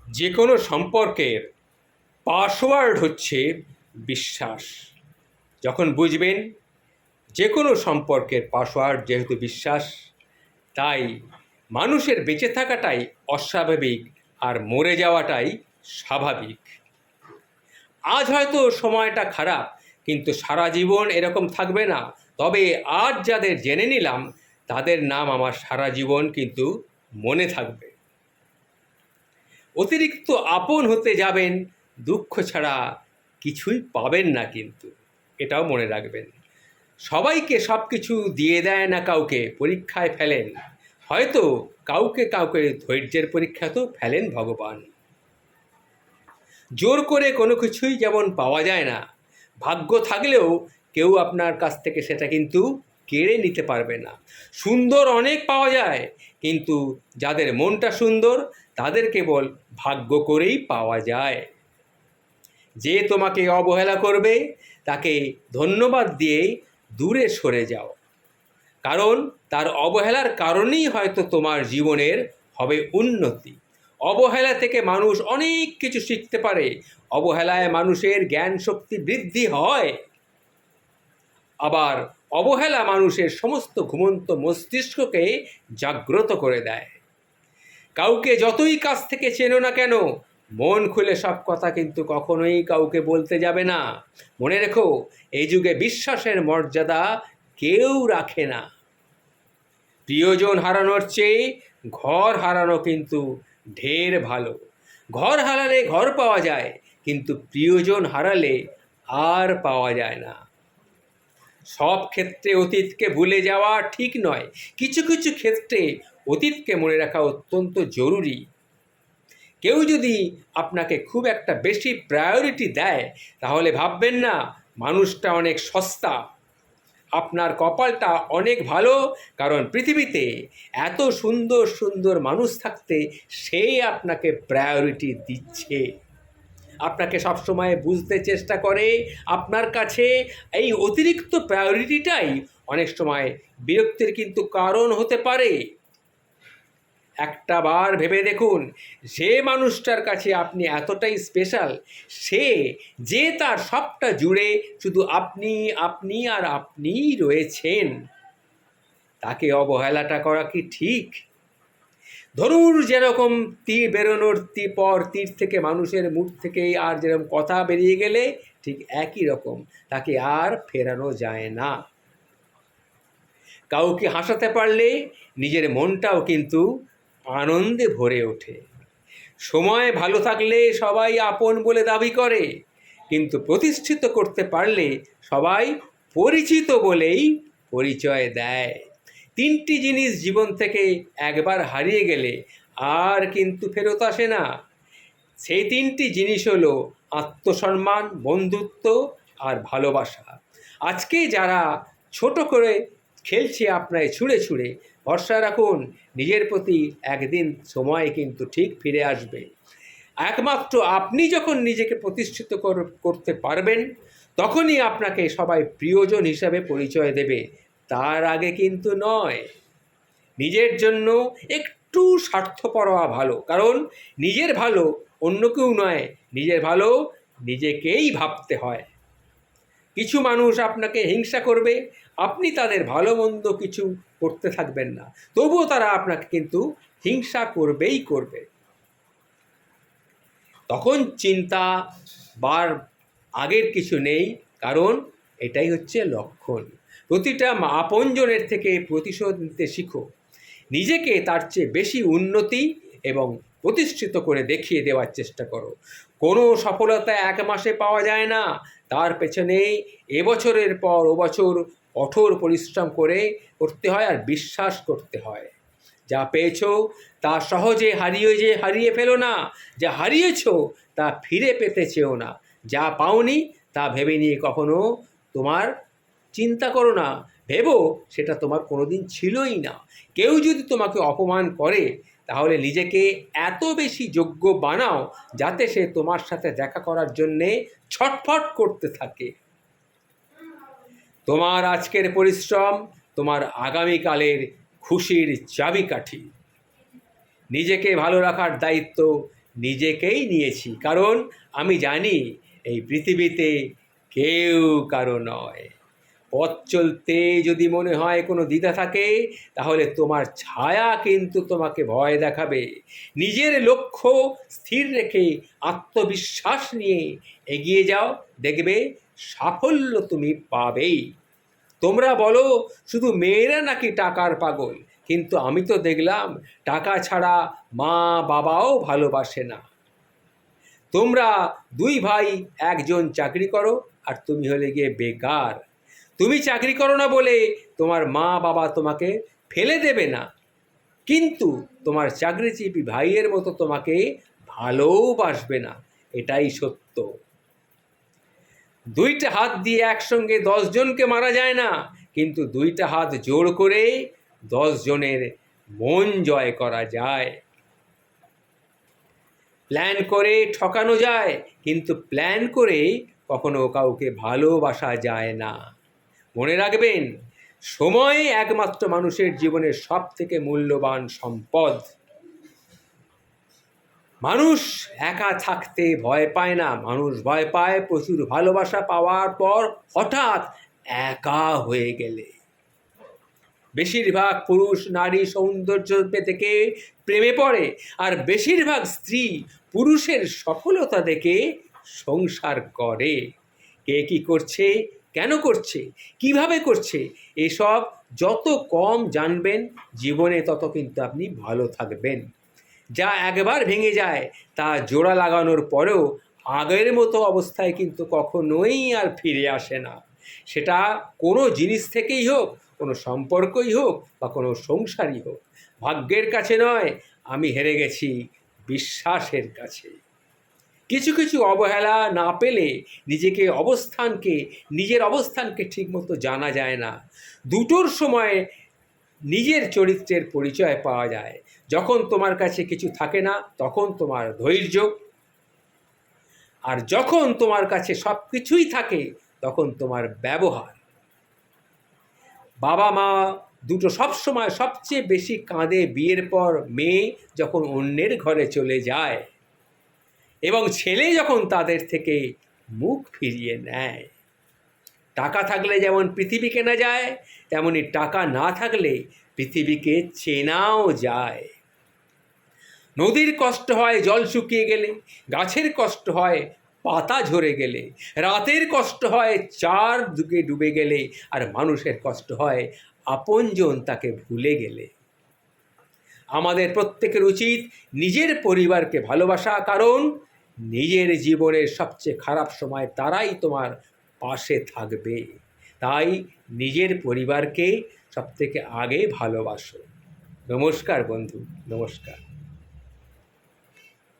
যে কোনো সম্পর্কের পাসওয়ার্ড হচ্ছে বিশ্বাস। যখন বুঝবেন যে কোনো সম্পর্কের পাসওয়ার্ড যেহেতু বিশ্বাস, তাই মানুষের বেঁচে থাকাটাই অস্বাভাবিক আর মরে যাওয়াটাই স্বাভাবিক। আজ হয়তো সময়টা খারাপ, কিন্তু সারা জীবন এরকম থাকবে না। তবে আজ যাদের জেনে নিলাম তাদের নাম আমার সারা জীবন কিন্তু মনে থাকবে। অতিরিক্ত আপন হতে যাবেন, দুঃখ ছাড়া কিছুই পাবেন না, কিন্তু এটাও মনে রাখবেন। সবাইকে সব কিছু দিয়ে দেয় না, কাউকে পরীক্ষায় ফেলেন। হয়তো কাউকে কাউকে ধৈর্যের পরীক্ষাতেও ফেলেন ভগবান। জোর করে কোনো কিছুই যেমন পাওয়া যায় না, ভাগ্য থাকলেও কেউ আপনার কাছ থেকে সেটা কিন্তু কেড়ে নিতে পারবে না। সুন্দর অনেক পাওয়া যায়, কিন্তু যাদের মনটা সুন্দর তাদের কেবল ভাগ্য করেই পাওয়া যায়। যে তোমাকে অবহেলা করবে তাকে ধন্যবাদ দিয়েই দূরে সরে যাও, কারণ তার অবহেলার কারণেই হয়তো তোমার জীবনের হবে উন্নতি। অবহেলা থেকে মানুষ অনেক কিছু শিখতে পারে। অবহেলায় মানুষের জ্ঞান শক্তি বৃদ্ধি হয়। আবার অবহেলা মানুষের সমস্ত ঘুমন্ত মস্তিষ্ককে জাগ্রত করে দেয়। কাউকে যতই কাছ থেকে চেনো না কেন, মন খুলে সব কথা কিন্তু কখনোই কাউকে বলতে যাবে না। মনে রেখো, এই যুগে বিশ্বাসের মর্যাদা কেউ রাখে না। প্রিয়জন হারানোর চেয়ে ঘর হারানো কিন্তু ঢের ভালো। ঘর হারালে ঘর পাওয়া যায়, কিন্তু প্রিয়জন হারালে আর পাওয়া যায় না। সব ক্ষেত্রে অতীতকে ভুলে যাওয়া ঠিক নয়। কিছু কিছু ক্ষেত্রে অতীতকে মনে রাখা অত্যন্ত জরুরি। কেউ যদি আপনাকে খুব একটা বেশি প্রায়োরিটি দেয়, তাহলে ভাববেন না মানুষটা অনেক সস্তা। আপনার কপালটা অনেক ভালো, কারণ পৃথিবীতে এত সুন্দর সুন্দর মানুষ থাকতে সে আপনাকে প্রায়োরিটি দিচ্ছে, আপনাকে সবসময় বুঝতে চেষ্টা করে। আপনার কাছে এই অতিরিক্ত প্রায়োরিটিটাই অনেক সময় বিরক্তির কিন্তু কারণ হতে পারে। একটা বার ভেবে দেখুন, যে মানুষটার কাছে আপনি এতটাই স্পেশাল, যে তার সবটা জুড়ে শুধু আপনি আপনি আর আপনিই রয়েছেন, তাকে অবহেলাটা করা কি ঠিক? ধনুর যেরকম তীর বেরোনোর পর তীর থেকে মানুষের মুখ থেকে আর যেরকম কথা বেরিয়ে গেলে ঠিক একই রকম তাকে আর ফেরানো যায় না। কাউকে হাসাতে পারলে নিজের মনটাও কিন্তু আনন্দে ভরে ওঠে। সময় ভালো থাকলে সবাই আপন বলে দাবি করে, কিন্তু প্রতিষ্ঠিত করতে পারলে সবাই পরিচিত বলেই পরিচয় দেয়। তিনটি জিনিস জীবন থেকে একবার হারিয়ে গেলে আর কিন্তু ফেরত আসে না। সেই তিনটি জিনিস হলো আত্মসম্মান, বন্ধুত্ব আর ভালোবাসা। আজকে যারা ছোট করে খেলছে আপনায় ছুঁড়ে ছুঁড়ে, ভরসা রাখুন নিজের প্রতি একদিন সময় কিন্তু ঠিক ফিরে আসবে। একমাত্র আপনি যখন নিজেকে প্রতিষ্ঠিত করতে পারবেন, তখনই আপনাকে সবাই প্রিয়জন হিসাবে পরিচয় দেবে, তার আগে কিন্তু নয়। নিজের জন্য একটু স্বার্থপর হওয়া ভালো, কারণ নিজের ভালো অন্য কেউ নয়, নিজের ভালো নিজেকেই ভাবতে হয়। কিছু মানুষ আপনাকে হিংসা করবে, আপনি তাদের ভালো মন্দ কিছু করতে থাকবেন না, তবুও তারা আপনাকে কিন্তু হিংসা করবেই করবে। তখন চিন্তা বার আগের কিছু নেই, কারণ এটাই হচ্ছে লক্ষণ। প্রতিটা আপনজনের থেকে প্রতিশোধ নিতে শিখো। নিজেকে তার চেয়ে বেশি উন্নতি এবং প্রতিষ্ঠিত করে দেখিয়ে দেওয়ার চেষ্টা করো। কোনো সফলতা এক মাসে পাওয়া যায় না, তার পেছনে এবছরের পর বছর কঠোর পরিশ্রম করতে হয় আর বিশ্বাস করতে হয়। যা পেয়েছো তা সহজে হারিয়ে ফেলো না। যা হারিয়েছো তা ফিরে পেতে চেও না। যা পাওনি তা ভেবে নিয়ে কখনো তোমার চিন্তা করো না, ভেবো সেটা তোমার কোনোদিন ছিলই না। কেউ যদি তোমাকে অপমান করে, তাহলে নিজেকে এত বেশি যোগ্য বানাও যাতে সে তোমার সাথে দেখা করার জন্যে ছটফট করতে থাকে। তোমার আজকের পরিশ্রম তোমার আগামীকালের খুশির চাবিকাঠি। নিজেকে ভালো রাখার দায়িত্ব নিজেকেই নিয়েছি, কারণ আমি জানি এই পৃথিবীতে কেউ কারো নয়। পথ চলতে যদি মনে হয় কোনো দ্বিধা থাকে, তাহলে তোমার ছায়া কিন্তু তোমাকে ভয় দেখাবে। নিজের লক্ষ্য স্থির রেখে আত্মবিশ্বাস নিয়ে এগিয়ে যাও, দেখবে সাফল্য তুমি পাবেই। তোমরা বলো শুধু মেয়েরা নাকি টাকার পাগল, কিন্তু আমি তো দেখলাম টাকা ছাড়া মা বাবাও ভালোবাসে না। তোমরা দুই ভাই, একজন চাকরি করো আর তুমি হলে গিয়ে বেকার। তুমি চাকরি করো না বলে তোমার মা বাবা তোমাকে ফেলে দেবে না, কিন্তু তোমার চাকরিজীবী ভাইয়ের মতো তোমাকে ভালোবাসবে না, এটাই সত্য। দুইটা হাত দিয়ে একসঙ্গে 10 জনকে মারা যায় না, কিন্তু দুইটা হাত জোড় করে 10 জনের মন জয় করা যায়। প্ল্যান করে ঠকানো যায়, কিন্তু প্ল্যান করে কখনো কাউকে ভালোবাসা যায় না। মনে রাখবেন, সময় একমাত্র মানুষের জীবনের সবথেকে মূল্যবান সম্পদ। মানুষ একা থাকতে ভয় পায় না, মানুষ ভয় পায় প্রচুর ভালোবাসা পাওয়ার পর হঠাৎ একা হয়ে গেলে। বেশিরভাগ পুরুষ নারী সৌন্দর্য থেকে প্রেমে পড়ে, আর বেশিরভাগ স্ত্রী পুরুষের সফলতা দেখে সংসার করে। কে কী করছে, কেন করছে, কিভাবে করছে, এসব যত কম জানবেন জীবনে, তত কিন্তু আপনি ভালো থাকবেন। যা একবার ভেঙে যায় তা জোড়া লাগানোর পরেও আগের মতো অবস্থায় কিন্তু কখনোই আর ফিরে আসে না। সেটা কোনো জিনিস থেকেই হোক, কোনো সম্পর্কই হোক বা কোনো সংসারই হোক। ভাগ্যের কাছে নয়, আমি হেরে গেছি বিশ্বাসের কাছে। কিছু কিছু অবহেলা না পেলে নিজের অবস্থানকে ঠিকমতো জানা যায় না। দুটোর সময় নিজের চরিত্রের পরিচয় পাওয়া যায়। যখন তোমার কাছে কিছু থাকে না, তখন তোমার ধৈর্য, আর যখন তোমার কাছে সব কিছুই থাকে, তখন তোমার ব্যবহার। বাবা মা দুটো সবসময় সবচেয়ে বেশি কাঁদে বিয়ের পর মেয়ে যখন অন্যের ঘরে চলে যায়, এবং ছেলে যখন তাদের থেকে মুখ ফিরিয়ে নেয়। টাকা থাকলে যেমন পৃথিবী কেনা যায়, তেমনি টাকা না থাকলে পৃথিবীকে চেনাও যায়। নদীর কষ্ট হয় জল শুকিয়ে গেলে, গাছের কষ্ট হয় পাতা ঝরে গেলে, রাতের কষ্ট হয় চারদিকে ডুবে গেলে, আর মানুষের কষ্ট হয় আপনজন তাকে ভুলে গেলে। আমাদের প্রত্যেকের উচিত নিজের পরিবারকে ভালোবাসা, কারণ নিজের জীবনের সবচেয়ে খারাপ সময় তারাই তোমার পাশে থাকবে। তাই নিজের পরিবারকে সবথেকে আগে ভালোবাসো। নমস্কার বন্ধু, নমস্কার।